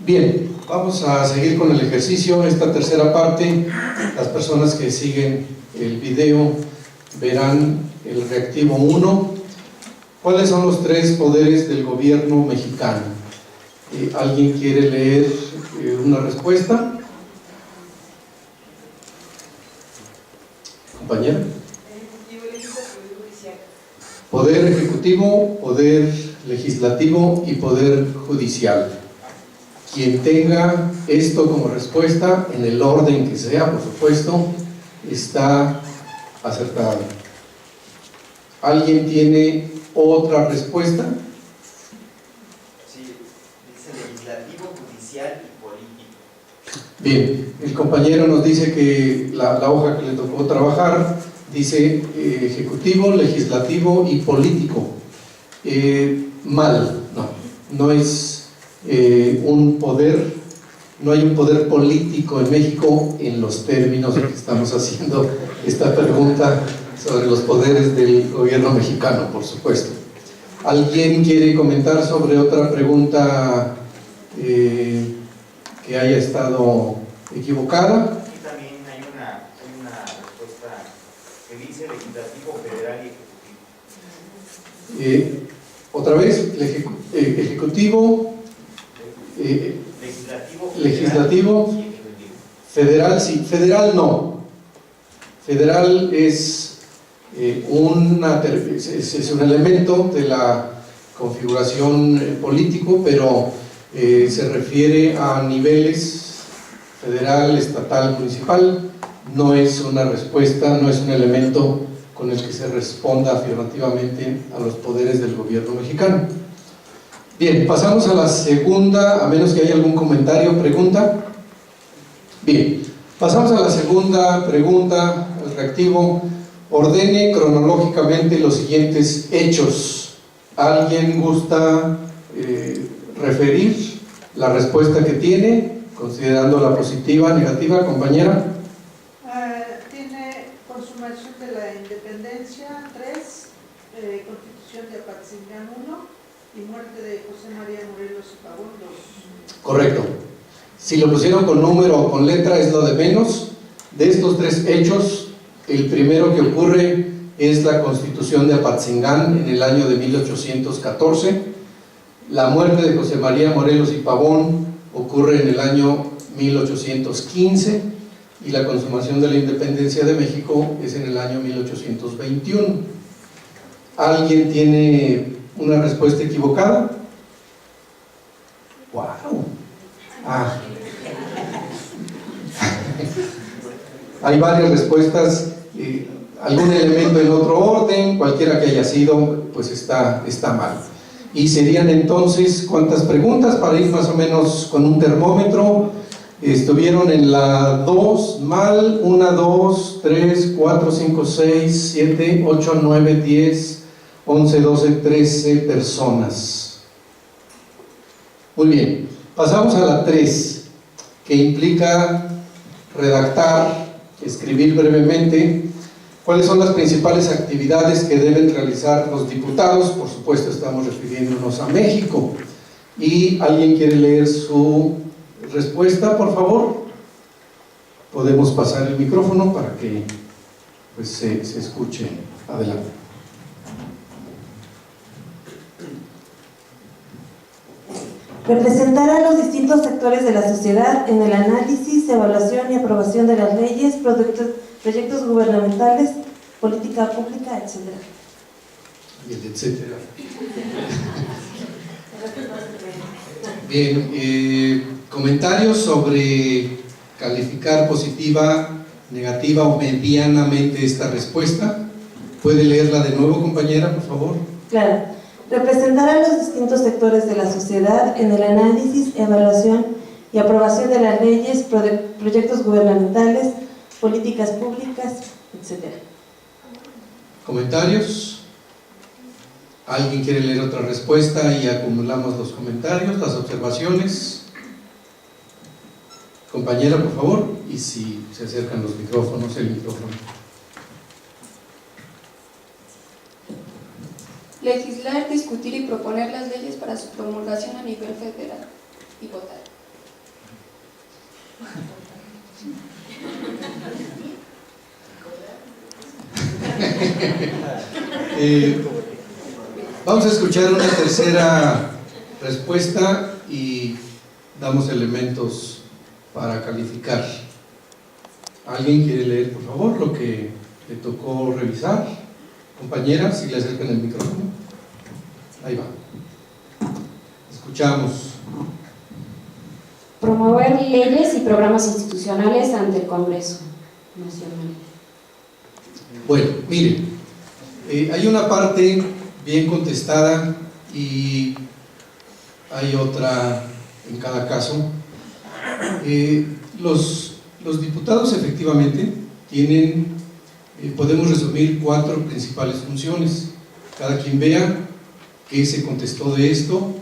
Bien, vamos a seguir con el ejercicio. Esta tercera parte, las personas que siguen el video verán el reactivo 1. ¿Cuáles son los 3 poderes del gobierno mexicano? ¿Alguien quiere leer una respuesta? Compañera. Poder ejecutivo, poder legislativo y poder judicial. Quien tenga esto como respuesta, en el orden que sea, por supuesto, está acertado. ¿Alguien tiene otra respuesta? Sí, dice legislativo, judicial y político. Bien, el compañero nos dice que la hoja que le tocó trabajar dice ejecutivo, legislativo y político. Mal, no es un poder, no hay un poder político en México en los términos de que estamos haciendo esta pregunta sobre los poderes del gobierno mexicano, por supuesto. ¿Alguien quiere comentar sobre otra pregunta que haya estado equivocada? Aquí también hay una respuesta que dice legislativo, federal y ejecutivo. Otra vez, ejecutivo, legislativo, y ejecutivo. federal, sí, federal no. Federal es un elemento de la configuración político, pero se refiere a niveles federal, estatal, municipal. No es una respuesta, no es un elemento con el que se responda afirmativamente a los poderes del gobierno mexicano. Bien, pasamos a la segunda, a menos que haya algún comentario o pregunta. Bien, pasamos a la segunda pregunta, el reactivo. Ordene cronológicamente los siguientes hechos. ¿Alguien gusta referir la respuesta que tiene, considerando la positiva, negativa, compañera? Tiene consumación de la independencia 3, constitución de Apatzingán 1 y muerte de José María Morelos y Pavón 2. Correcto. Si lo pusieron con número o con letra es lo de menos. De estos 3 hechos, el primero que ocurre es la constitución de Apatzingán en el año de 1814. La muerte de José María Morelos y Pavón ocurre en el año 1815 y la consumación de la independencia de México es en el año 1821. ¿Alguien tiene una respuesta equivocada? ¡Wow! Hay varias respuestas, algún elemento en otro orden, cualquiera que haya sido, pues está mal. Y serían entonces, ¿cuántas preguntas? Para ir más o menos con un termómetro. Estuvieron en la 2, mal, 1, 2, 3, 4, 5, 6, 7, 8, 9, 10, 11, 12, 13 personas. Muy bien, pasamos a la 3, que implica redactar, escribir brevemente cuáles son las principales actividades que deben realizar los diputados. Por supuesto, estamos refiriéndonos a México. ¿Y alguien quiere leer su respuesta, por favor? Podemos pasar el micrófono para que pues, se escuche. Adelante. Representar a los distintos sectores de la sociedad en el análisis, evaluación y aprobación de las leyes, proyectos gubernamentales, política pública, etc. Y el etcétera. Bien, comentarios sobre calificar positiva, negativa o medianamente esta respuesta. ¿Puede leerla de nuevo, compañera, por favor? Claro. Representar a los distintos sectores de la sociedad en el análisis, evaluación y aprobación de las leyes, proyectos gubernamentales, políticas públicas, etc. ¿Comentarios? ¿Alguien quiere leer otra respuesta y acumulamos los comentarios, las observaciones? Compañera, por favor, y si se acercan los micrófonos, el micrófono. Legislar, discutir y proponer las leyes para su promulgación a nivel federal y votar. Vamos a escuchar una tercera respuesta y damos elementos para calificar. ¿Alguien quiere leer, por favor, lo que le tocó revisar? Compañera, si le acercan el micrófono. Ahí va. Escuchamos. Promover leyes y programas institucionales ante el Congreso Nacional. Bueno, miren, hay una parte bien contestada y hay otra en cada caso. Los diputados efectivamente tienen, podemos resumir 4 principales funciones. Cada quien vea qué se contestó de esto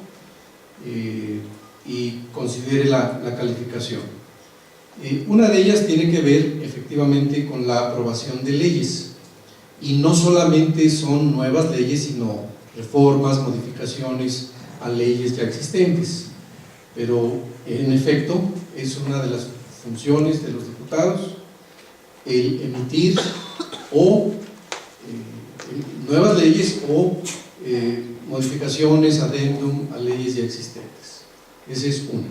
y considere la calificación. Una de ellas tiene que ver efectivamente con la aprobación de leyes, y no solamente son nuevas leyes, sino reformas, modificaciones a leyes ya existentes, pero en efecto es una de las funciones de los diputados el emitir o nuevas leyes o modificaciones, adendum a leyes ya existentes. Esa es una.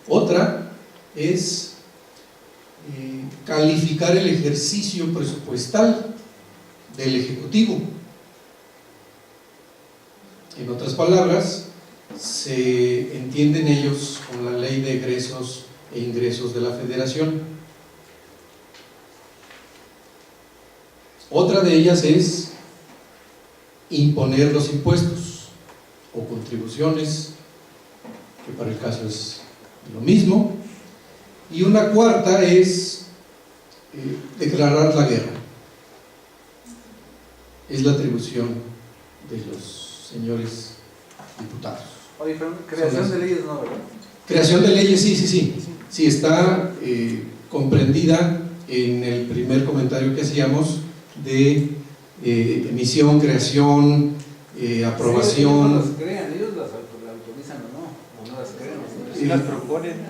Otra es calificar el ejercicio presupuestal del Ejecutivo. En otras palabras, se entienden ellos con la ley de egresos e ingresos de la Federación. Otra de ellas es imponer los impuestos o contribuciones, que para el caso es lo mismo. Y una cuarta es declarar la guerra. Es la atribución de los señores diputados. Oye, pero creación de leyes no, ¿verdad? Creación de leyes, sí, está comprendida en el primer comentario que hacíamos de emisión, creación, aprobación. Sí, ellos no las crean, ellos las autorizan o no las crean. Si las proponen.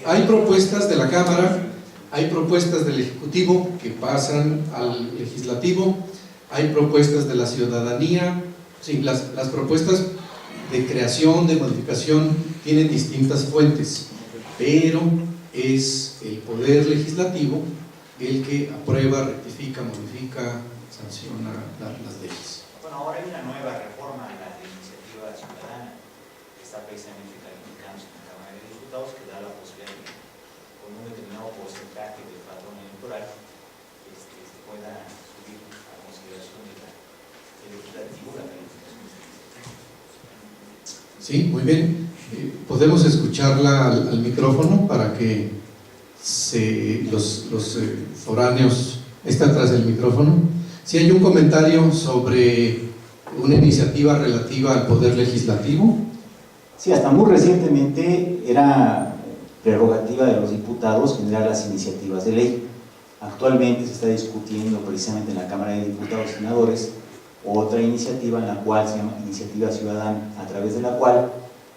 Hay propuestas de la Cámara, hay propuestas del Ejecutivo que pasan al Legislativo, hay propuestas de la ciudadanía. Sí, las propuestas de creación, de modificación tienen distintas fuentes, pero es el Poder Legislativo el que aprueba, rectifica, modifica, sanciona las leyes. Bueno, ahora hay una nueva reforma, la de iniciativa ciudadana, que está precisamente calificándose en la Cámara de Diputados, que da la posibilidad de que con un determinado porcentaje del padrón electoral se pueda subir a consideración del legislativo la calificación. Sí, muy bien. Podemos escucharla al micrófono para que los foráneos estén atrás del micrófono. Si hay un comentario sobre una iniciativa relativa al Poder Legislativo. Sí, hasta muy recientemente era prerrogativa de los diputados generar las iniciativas de ley. Actualmente se está discutiendo precisamente en la Cámara de Diputados y Senadores otra iniciativa en la cual se llama Iniciativa Ciudadana, a través de la cual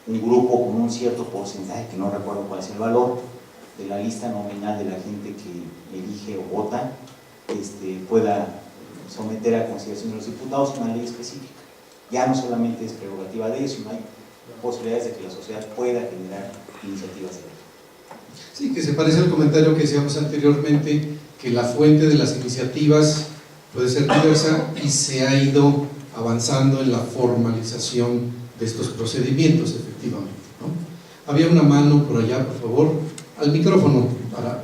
un grupo con un cierto porcentaje, que no recuerdo cuál es el valor, de la lista nominal de la gente que elige o vota, pueda someter a consideración de los diputados una ley específica. Ya no solamente es prerrogativa de ellos, sino hay posibilidades de que la sociedad pueda generar iniciativas de ley. Sí, que se parece al comentario que decíamos anteriormente, que la fuente de las iniciativas puede ser diversa y se ha ido avanzando en la formalización de estos procedimientos, efectivamente, ¿no? Había una mano por allá, por favor, al micrófono para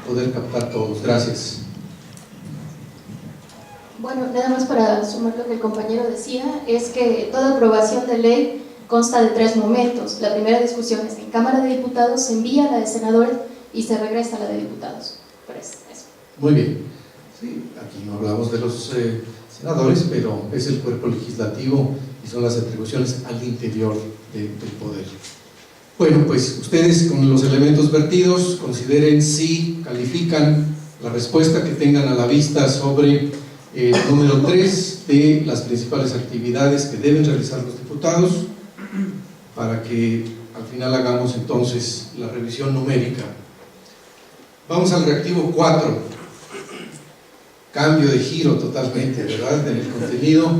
poder captar todos. Gracias. Bueno, nada más para sumar lo que el compañero decía, es que toda aprobación de ley consta de 3 momentos. La primera discusión es en Cámara de Diputados, se envía a la de senadores y se regresa a la de diputados. Pues eso. Muy bien. Sí, aquí no hablamos de los senadores, pero es el cuerpo legislativo y son las atribuciones al interior del poder. Bueno, pues ustedes con los elementos vertidos consideren si califican la respuesta que tengan a la vista sobre el número 3 de las principales actividades que deben realizar los diputados para que al final hagamos entonces la revisión numérica. Vamos al reactivo 4. Cambio de giro totalmente, ¿verdad?, en el contenido.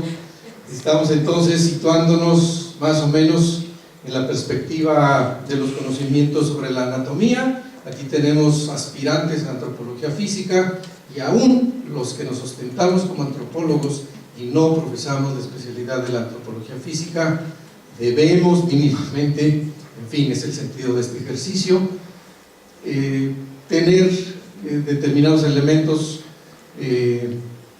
Estamos entonces situándonos más o menos en la perspectiva de los conocimientos sobre la anatomía. Aquí tenemos aspirantes a antropología física y aún los que nos ostentamos como antropólogos y no profesamos la especialidad de la antropología física, debemos mínimamente, en fin, es el sentido de este ejercicio, tener determinados elementos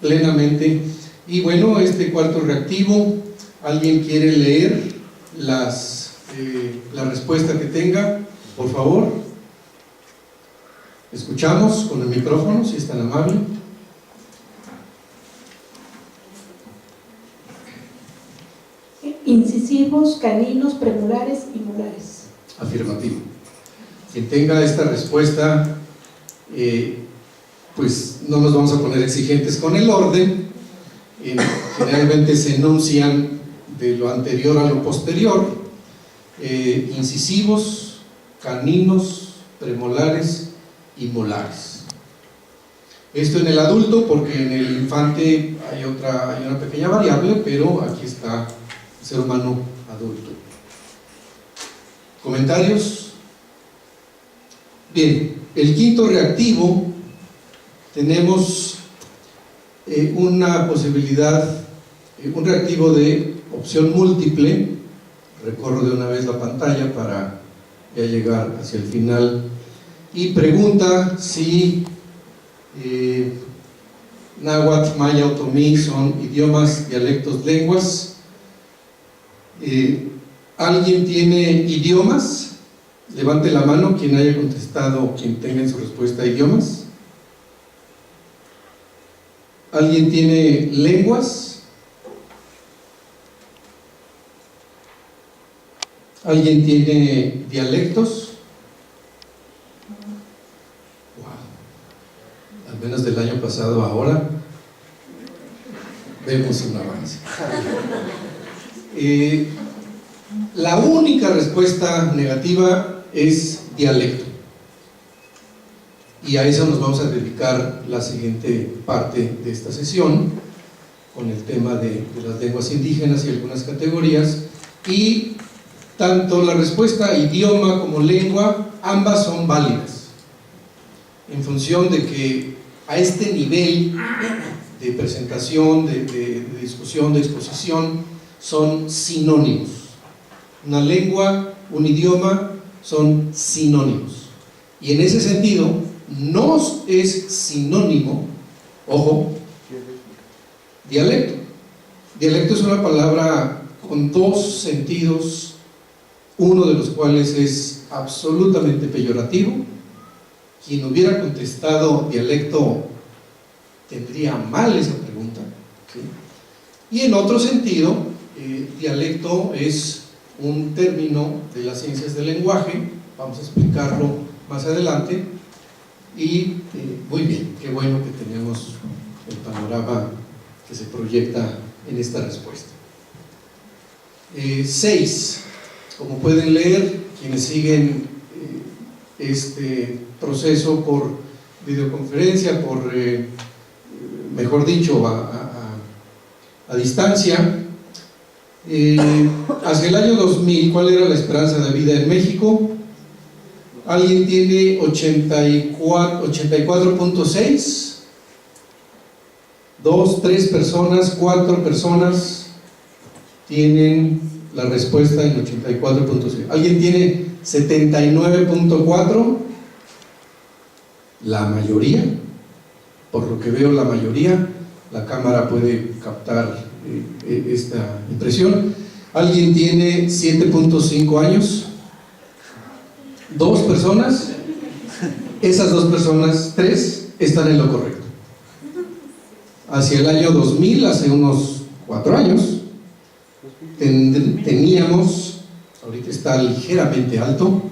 plenamente. Y bueno, este cuarto reactivo, ¿alguien quiere leer la respuesta que tenga? Por favor. Escuchamos con el micrófono, si es tan amable. Incisivos, caninos, premolares y molares. Afirmativo. Quien tenga esta respuesta, pues no nos vamos a poner exigentes con el orden. Generalmente se enuncian de lo anterior a lo posterior. Incisivos, caninos, premolares y molares. Esto en el adulto, porque en el infante hay una pequeña variable, pero aquí está el ser humano adulto. ¿Comentarios? Bien, el quinto reactivo, tenemos una posibilidad, un reactivo de opción múltiple. Recorro de una vez la pantalla para ya llegar hacia el final. Y pregunta si náhuatl, maya, otomí son idiomas, dialectos, lenguas. ¿Alguien tiene idiomas? Levante la mano quien haya contestado, quien tenga en su respuesta idiomas. ¿Alguien tiene lenguas? ¿Alguien tiene dialectos? Wow. Al menos del año pasado a ahora vemos un avance. La única respuesta negativa es dialecto. Y a eso nos vamos a dedicar la siguiente parte de esta sesión, con el tema de las lenguas indígenas y algunas categorías. Y tanto la respuesta idioma como lengua, ambas son válidas, en función de que a este nivel de presentación, de discusión, de exposición, son sinónimos. Una lengua, un idioma son sinónimos. Y en ese sentido, no es sinónimo, ojo, dialecto. Dialecto es una palabra con dos sentidos, uno de los cuales es absolutamente peyorativo. Quien hubiera contestado dialecto tendría mal esa pregunta, ¿sí? Y en otro sentido, dialecto es un término de las ciencias del lenguaje, vamos a explicarlo más adelante. Y muy bien, qué bueno que tenemos el panorama que se proyecta en esta respuesta. 6. Como pueden leer, quienes siguen este proceso por videoconferencia, mejor dicho, a distancia, hacia el año 2000, ¿cuál era la esperanza de vida en México? ¿Alguien tiene 84.6? 2, 3 personas, 4 personas tienen la respuesta en 84.6. ¿Alguien tiene 79.4? La mayoría, por lo que veo la mayoría, la cámara puede captar esta impresión. ¿Alguien tiene 7.5 años? 2 personas, esas 2 personas, 3, están en lo correcto. Hacia el año 2000, hace unos 4 años, teníamos, ahorita está ligeramente alto,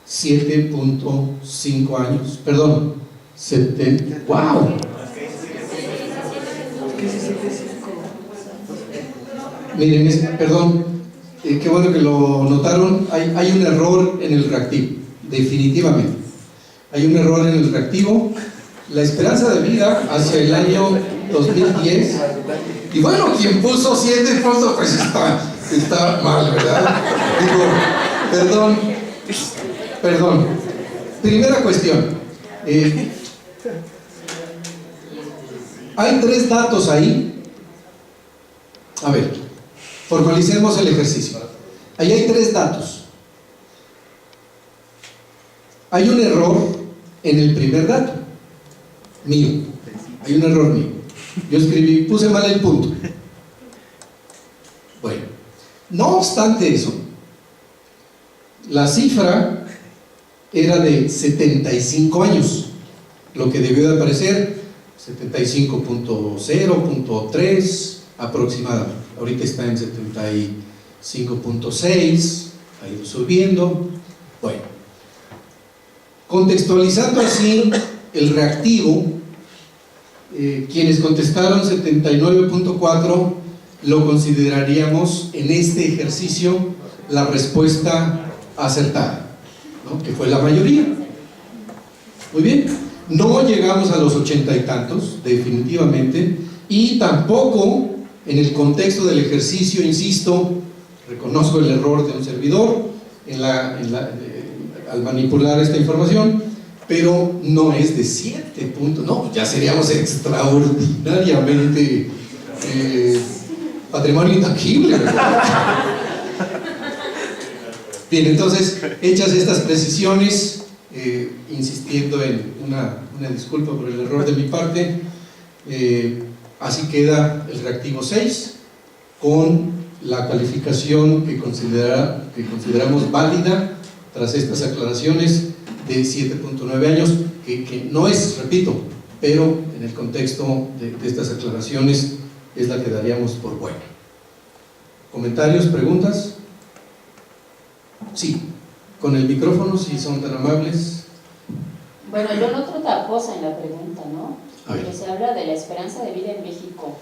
7.5 años, perdón, ¡wow! Miren, perdón, qué bueno que lo notaron, hay un error en el reactivo, definitivamente. Hay un error en el reactivo. La esperanza de vida hacia el año 2010, y bueno, quien puso 7 puntos, pues está mal, ¿verdad? Digo, perdón. Primera cuestión. Hay 3 datos ahí. A ver, formalicemos el ejercicio. Ahí hay 3 datos. Hay un error en el primer dato, mío. Hay un error mío. Yo puse mal el punto. Bueno, no obstante eso, la cifra era de 75 años, lo que debió de aparecer 75.0.3 aproximadamente. Ahorita está en 75.6, ha ido subiendo. Bueno, contextualizando así el reactivo, quienes contestaron 79.4 lo consideraríamos en este ejercicio la respuesta acertada, ¿no? Que fue la mayoría. Muy bien, no llegamos a los 80 y tantos, definitivamente, y tampoco en el contexto del ejercicio, insisto, reconozco el error de un servidor al manipular esta información, pero no es de 7 puntos, no, ya seríamos extraordinariamente patrimonio intangible, ¿verdad? Bien, entonces, hechas estas precisiones, insistiendo en una disculpa por el error de mi parte, así queda el reactivo 6 con la calificación que consideramos válida tras estas aclaraciones de 7.9 años, que no es, repito, pero en el contexto de estas aclaraciones es la que daríamos por buena. ¿Comentarios, preguntas? Sí, con el micrófono, si son tan amables. Bueno, yo noto otra cosa en la pregunta, ¿no? A ver. Que se habla de la esperanza de vida en México,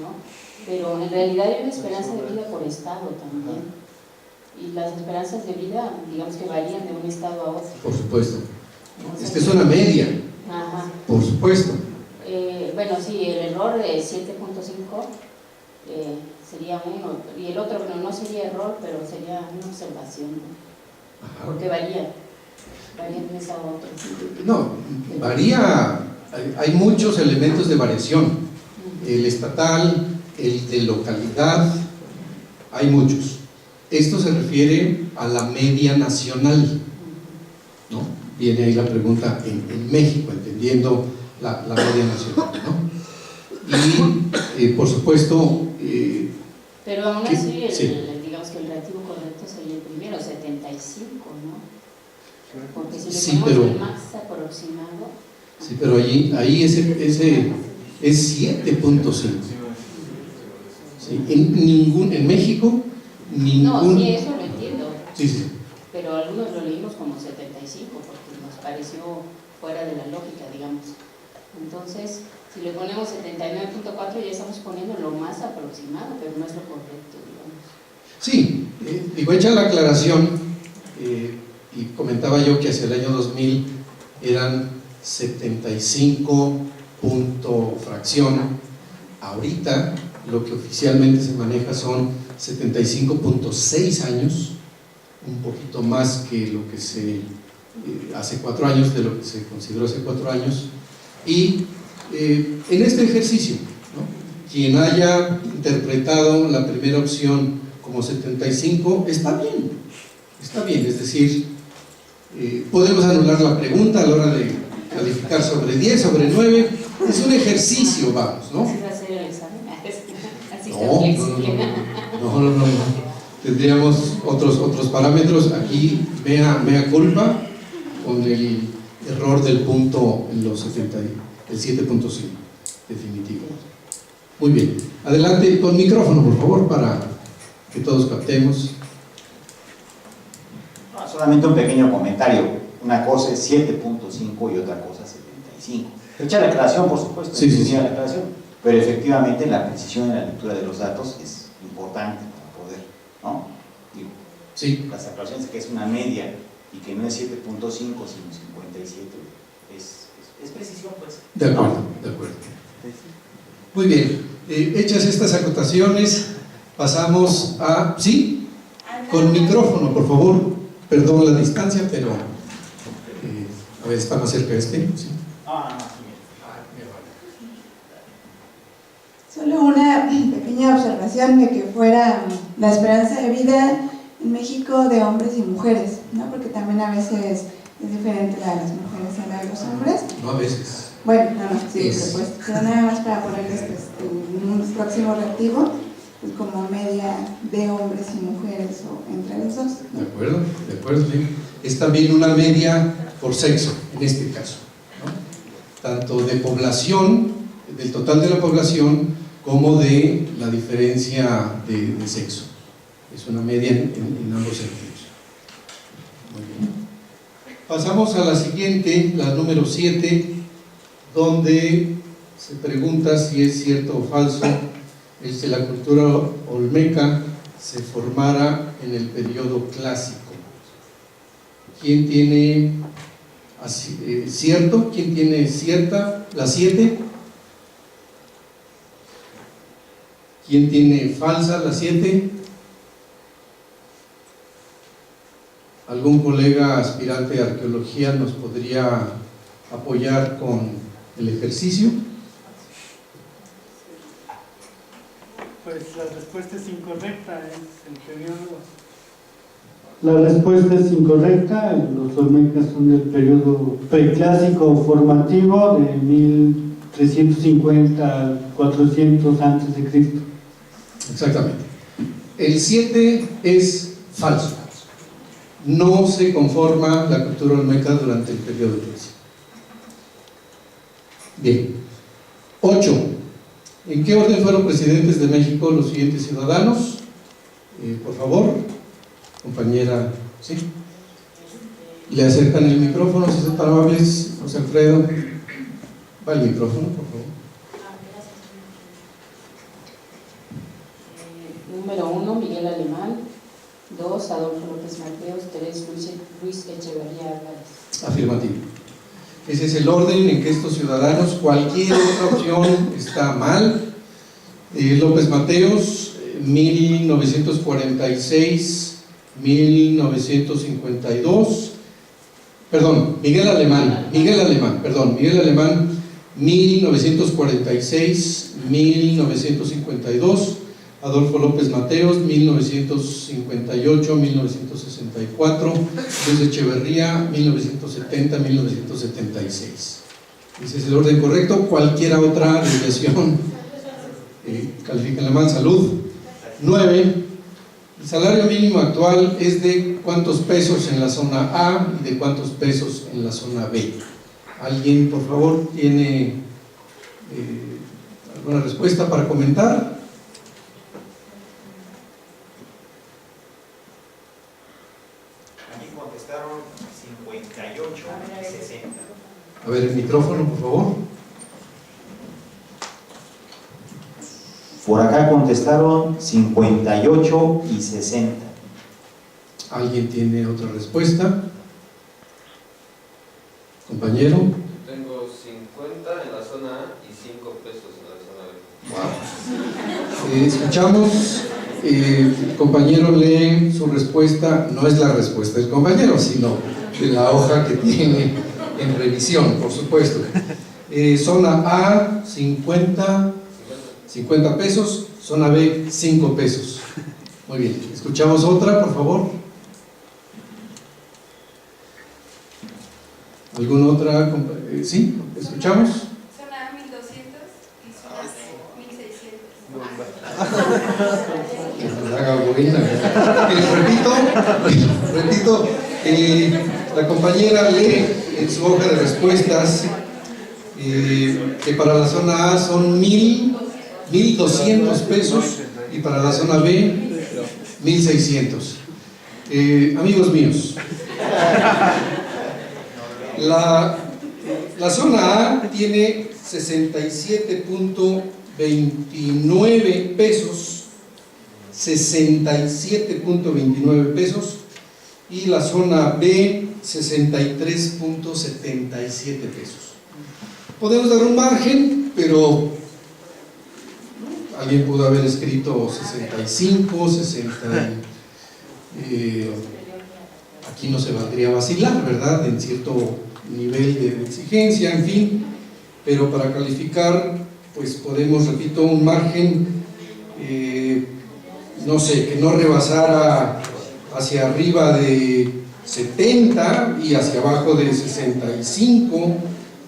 ¿no? Pero en realidad hay una esperanza de vida por estado también. Y las esperanzas de vida, digamos que varían de un estado a otro. Por supuesto. ¿No? Esta es una media. Ajá. Por supuesto. Bueno, sí, el error de 7.5 sería uno, y el otro, bueno, no sería error, pero sería una observación, ¿no? Ajá. Porque varía de un estado a otro. No, varía, hay muchos elementos de variación. El estatal, el de localidad, hay muchos. Esto se refiere a la media nacional, ¿no? Viene ahí la pregunta en México, entendiendo la media nacional, ¿no? Y por supuesto… pero aún así, sí. digamos que el reactivo correcto sería el primero, 75, ¿no? Porque si le Sí, ponemos pero, el más aproximado… sí, pero ahí ese es 7.5. Sí, en México, ningún… No, sí, eso lo entiendo. Sí. Pero algunos lo leímos como 75 porque nos pareció fuera de la lógica, digamos. Entonces, si le ponemos 79.4 ya estamos poniendo lo más aproximado, pero no es lo correcto, digamos. Sí, digo, hecha la aclaración, y comentaba yo que hacia el año 2000 eran 75 punto fracción. Ahorita lo que oficialmente se maneja son 75.6 años, un poquito más que lo que se hace 4 años, de lo que se consideró hace 4 años. Y en este ejercicio, ¿no?, quien haya interpretado la primera opción como 75, está bien, es decir, podemos anular la pregunta a la hora de calificar sobre 10, sobre 9, es un ejercicio, vamos, ¿no? ¿Así va a ser el examen? Así No. Tendríamos otros parámetros. Aquí mea culpa con el error del punto en los 70, el 7.5, definitivo. Muy bien, adelante con micrófono, por favor, para que todos captemos. Solamente un pequeño comentario. Una cosa es 7.5 y otra cosa 75. Hecha la aclaración, por supuesto, Sí. La aclaración, pero efectivamente la precisión en la lectura de los datos es importante para poder, ¿no?, Sí. las aclaraciones de que es una media y que no es 7.5 sino 57, es precisión pues. De acuerdo, de acuerdo. Muy bien, hechas estas acotaciones, pasamos a... ¿Sí? Con micrófono, por favor. Perdón la distancia, pero a ver, está más cerca de este. ¿Sí? Solo una pequeña observación de que fuera la esperanza de vida en México de hombres y mujeres, ¿no? Porque también a veces es diferente la de las mujeres a la de los hombres. No, a veces. Bueno, no, sí, Es. pues, pero nada más para ponerles pues, en un próximo reactivo, pues como media de hombres y mujeres o entre los dos. De acuerdo, sí. Es también una media por sexo, en este caso, ¿no? Tanto de población, del total de la población, como de la diferencia de sexo. Es una media en ambos sentidos. Muy bien. Pasamos a la siguiente, la número 7, donde se pregunta si es cierto o falso el que la cultura olmeca se formara en el periodo clásico. ¿Quién tiene cierto? ¿Quién tiene cierta? ¿La 7? ¿Quién tiene falsa? ¿La 7? ¿Algún colega aspirante a arqueología nos podría apoyar con el ejercicio? Pues la respuesta es incorrecta, es el periodo. La respuesta es incorrecta, los olmecas son del periodo preclásico formativo de 1350 a 400 antes de Cristo. Exactamente. El 7 es falso. No se conforma la cultura olmeca durante el periodo clásico. Bien. 8. ¿En qué orden fueron presidentes de México los siguientes ciudadanos? Por favor, compañera, ¿sí? Le acercan el micrófono, si son tan amables, José Alfredo. Va el micrófono, por favor. Número 1, Miguel Alemán. 2, Adolfo López Mateos. 3, Luis Echeverría Álvarez. Afirmativo. Ese es el orden en que estos ciudadanos, cualquier otra opción está mal. López Mateos, 1946, 1952. Perdón, Miguel Alemán, 1946, 1952. Adolfo López Mateos, 1958, 1964, Luis Echeverría, 1970, 1976. Ese es el orden correcto. Cualquier otra desviación, califíquenla mal. Salud. 9. El salario mínimo actual es de ¿cuántos pesos en la zona A y de cuántos pesos en la zona B? ¿Alguien, por favor, tiene alguna respuesta para comentar? Contestaron 58 y 60. A ver, el micrófono, por favor. Por acá contestaron 58 y 60. ¿Alguien tiene otra respuesta? Compañero. Tengo 50 en la zona A y 5 pesos en la zona B. Wow. Escuchamos, el compañero lee su respuesta, no es la respuesta del compañero, sino de la hoja que tiene en revisión, por supuesto. Zona A, 50 pesos, zona B, 5 pesos. Muy bien, escuchamos otra, por favor. ¿Alguna otra? ¿Sí? ¿Escuchamos? Zona A 1200 y zona B 1600. Que nos haga buena. Repito, la compañera lee en su hoja de respuestas que para la zona A son 1,200 pesos y para la zona B 1,600. Amigos míos, la zona A tiene 67.29 pesos 67.29 pesos y la zona B 63.77 pesos. Podemos dar un margen, pero alguien pudo haber escrito 65, 60. Aquí no se valdría vacilar, ¿verdad? En cierto nivel de exigencia, en fin, pero para calificar, pues podemos, repito, un margen, no sé, que no rebasara hacia arriba de 70 y hacia abajo de 65,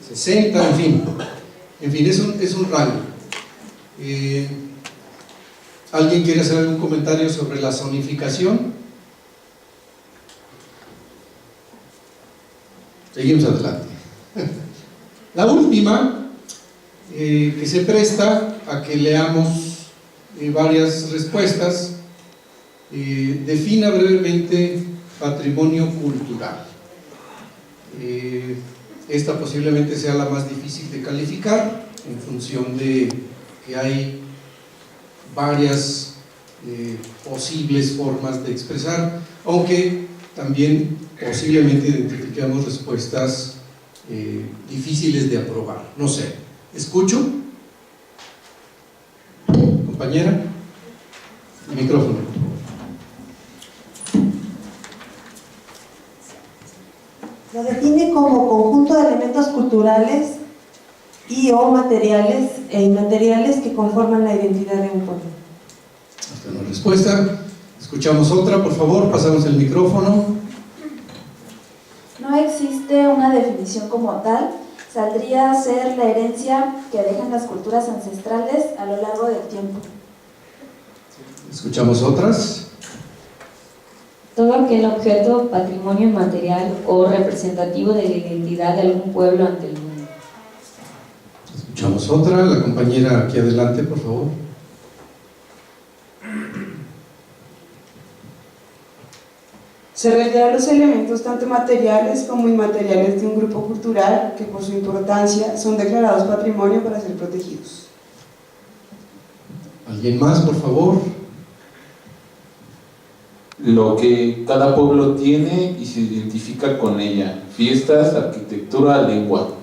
60, en fin, es un rango. ¿Alguien quiere hacer algún comentario sobre la zonificación? Seguimos adelante. La última, que se presta a que leamos varias respuestas, defina brevemente patrimonio cultural. Esta posiblemente sea la más difícil de calificar en función de que hay varias posibles formas de expresar, aunque también posiblemente identifiquemos respuestas difíciles de aprobar. No sé, ¿escucho? Compañera, el micrófono. Lo define como conjunto de elementos culturales y o materiales e inmateriales que conforman la identidad de un pueblo. Hasta una respuesta. Escuchamos otra, por favor, pasamos el micrófono. No existe una definición como tal, saldría a ser la herencia que dejan las culturas ancestrales a lo largo del tiempo. Escuchamos otras. Todo aquel objeto, patrimonio inmaterial o representativo de la identidad de algún pueblo ante el mundo. Escuchamos otra, la compañera aquí adelante, por favor. Se refiere a los elementos tanto materiales como inmateriales de un grupo cultural que por su importancia son declarados patrimonio para ser protegidos. ¿Alguien más, por favor? Lo que cada pueblo tiene y se identifica con ella: fiestas, arquitectura, lengua.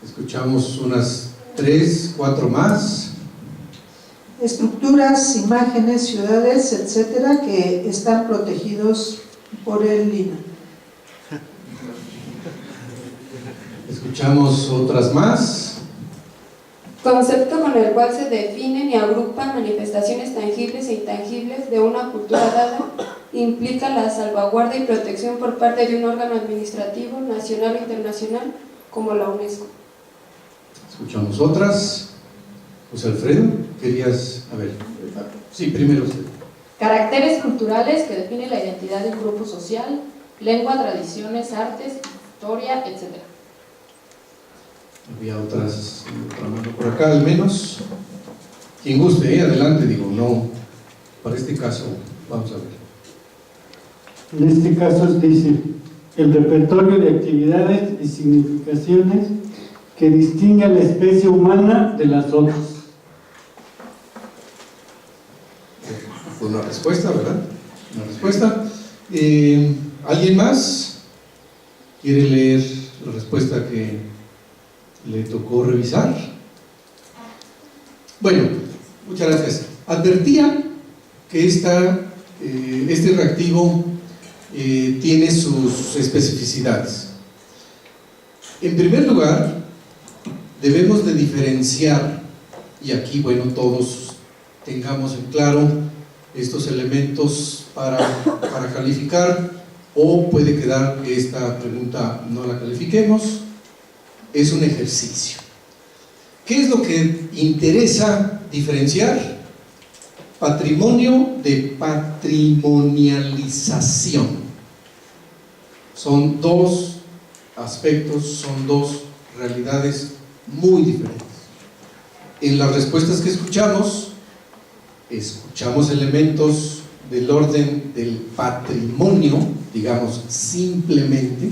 Escuchamos unas 3, 4 más. Estructuras, imágenes, ciudades, etcétera, que están protegidos por el INAH. Escuchamos otras más. Concepto con el cual se definen y agrupan manifestaciones tangibles e intangibles de una cultura dada, implica la salvaguarda y protección por parte de un órgano administrativo, nacional o internacional, como la UNESCO. Escuchamos otras. José Alfredo, querías, a ver, sí, primero usted. Caracteres culturales que definen la identidad de un grupo social, lengua, tradiciones, artes, historia, etc. Había otras, otra mano por acá, al menos. Quien guste, adelante, digo, no, para este caso, vamos a ver. En este caso dice, el repertorio de actividades y significaciones que distingue a la especie humana de las otras. Fue una respuesta, ¿verdad? Una respuesta. ¿Alguien más quiere leer la respuesta que le tocó revisar? Bueno, muchas gracias. Advertía que este reactivo tiene sus especificidades. En primer lugar, debemos de diferenciar, y aquí, bueno, todos tengamos en claro estos elementos para calificar, o puede quedar que esta pregunta no la califiquemos. Es un ejercicio. ¿Qué es lo que interesa diferenciar? Patrimonio de patrimonialización. Son dos aspectos, son dos realidades muy diferentes. En las respuestas que escuchamos elementos del orden del patrimonio, digamos simplemente,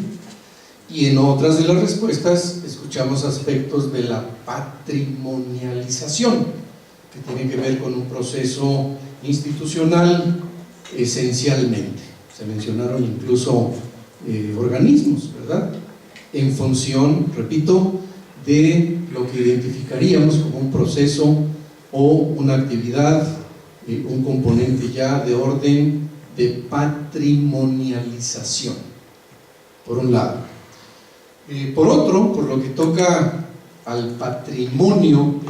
y en otras de las respuestas escuchamos aspectos de la patrimonialización. que tiene que ver con un proceso institucional esencialmente. Se mencionaron incluso organismos, ¿verdad? En función, repito, de lo que identificaríamos como un proceso o una actividad, un componente ya de orden de patrimonialización, por un lado. Por otro, por lo que toca al patrimonio